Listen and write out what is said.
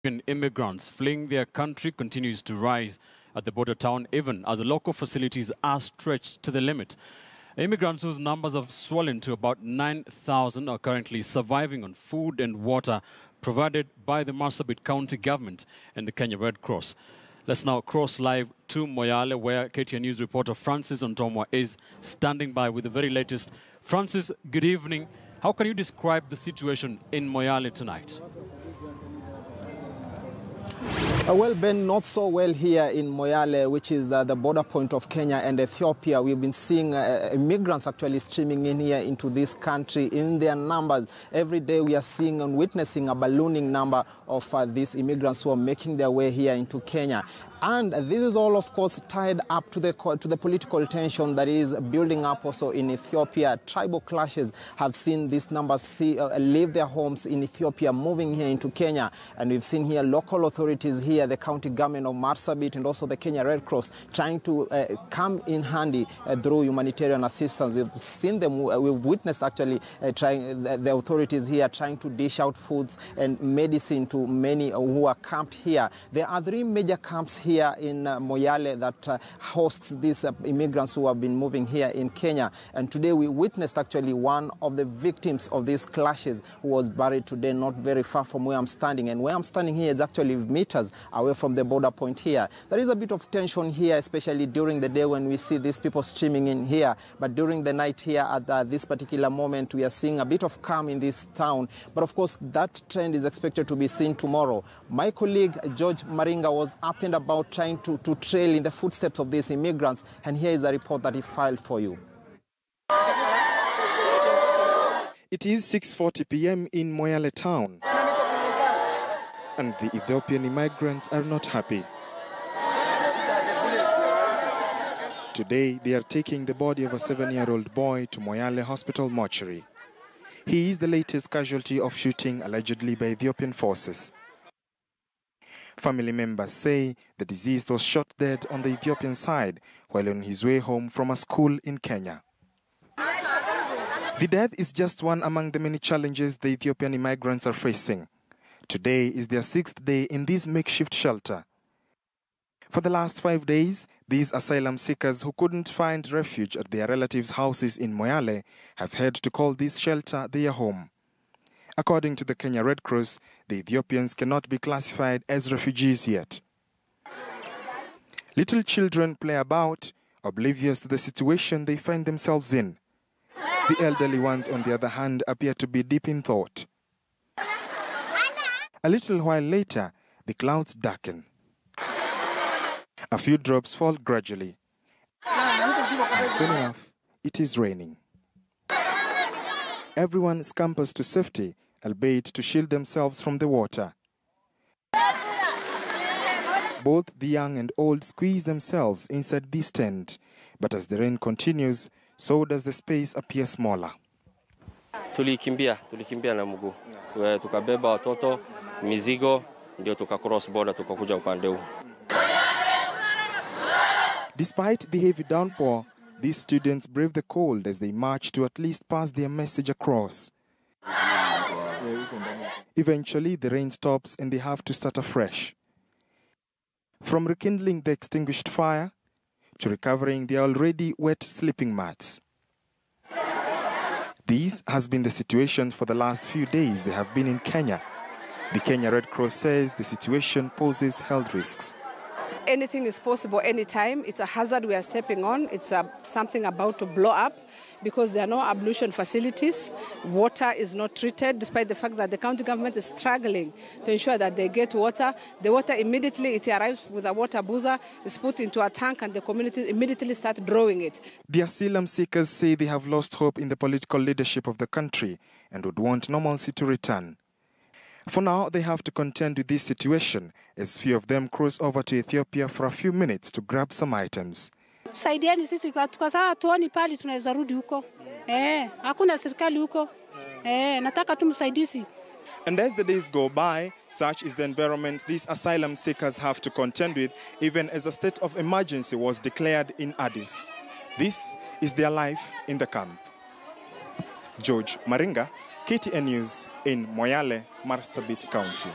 Immigrants fleeing their country continues to rise at the border town, even as the local facilities are stretched to the limit. Immigrants whose numbers have swollen to about 9,000 are currently surviving on food and water provided by the Marsabit County government and the Kenya Red Cross. Let's now cross live to Moyale, where KTN News reporter Francis Ontomwa is standing by with the very latest. Francis, good evening. How can you describe the situation in Moyale tonight? Well, Ben, not so well here in Moyale, which is the border point of Kenya and Ethiopia. We've been seeing immigrants actually streaming in here into this country in their numbers. Every day we are seeing and witnessing a ballooning number of these immigrants who are making their way here into Kenya. And this is all, of course, tied up to the political tension that is building up also in Ethiopia. Tribal clashes have seen these numbers leave their homes in Ethiopia, moving here into Kenya. And we've seen here local authorities here, the county government of Marsabit and also the Kenya Red Cross, trying to come in handy through humanitarian assistance. We've seen them, we've witnessed actually the authorities here trying to dish out foods and medicine to many who are camped here. There are 3 major camps here in Moyale that hosts these immigrants who have been moving here in Kenya. And today we witnessed actually one of the victims of these clashes who was buried today not very far from where I'm standing. And where I'm standing here is actually meters away from the border point here. There is a bit of tension here, especially during the day when we see these people streaming in here. But during the night here at this particular moment, we are seeing a bit of calm in this town. But of course, that trend is expected to be seen tomorrow. My colleague, George Maringa, was up and about trying to trail in the footsteps of these immigrants. And here is a report that he filed for you. It is 6:40 p.m. in Moyale town. And the Ethiopian immigrants are not happy. Today, they are taking the body of a 7-year-old boy to Moyale Hospital mortuary. He is the latest casualty of shooting allegedly by Ethiopian forces. Family members say the deceased was shot dead on the Ethiopian side while on his way home from a school in Kenya. The death is just one among the many challenges the Ethiopian immigrants are facing. Today is their 6th day in this makeshift shelter. For the last 5 days, these asylum seekers who couldn't find refuge at their relatives' houses in Moyale have had to call this shelter their home. According to the Kenya Red Cross, the Ethiopians cannot be classified as refugees yet. Little children play about, oblivious to the situation they find themselves in. The elderly ones, on the other hand, appear to be deep in thought. A little while later, the clouds darken. A few drops fall gradually. And soon enough, it is raining. Everyone scampers to safety, albeit to shield themselves from the water. Both the young and old squeeze themselves inside this tent, but as the rain continues, so does the space appear smaller. Tulikimbia na mguu. Tukabeba watoto, mizigo, ndio tukacross border tukakuja upande huu. Despite the heavy downpour, these students brave the cold as they march to at least pass their message across. Eventually, the rain stops and they have to start afresh. From rekindling the extinguished fire to recovering their already wet sleeping mats. This has been the situation for the last few days they have been in Kenya. The Kenya Red Cross says the situation poses health risks. Anything is possible anytime. It's a hazard we are stepping on. It's something about to blow up because there are no ablution facilities. Water is not treated, despite the fact that the county government is struggling to ensure that they get water. The water immediately, it arrives with a water boozer, is put into a tank, and the community immediately start drawing it. The asylum seekers say they have lost hope in the political leadership of the country and would want normalcy to return. For now, they have to contend with this situation as few of them cross over to Ethiopia for a few minutes to grab some items. Saidiani sisi kwa sababu tuoni pali tunaweza rudi huko. Hakuna serikali huko. Nataka tumsaidizi. And as the days go by, such is the environment these asylum seekers have to contend with, even as a state of emergency was declared in Addis. This is their life in the camp. George Maringa, KTN News in Moyale, Marsabit County.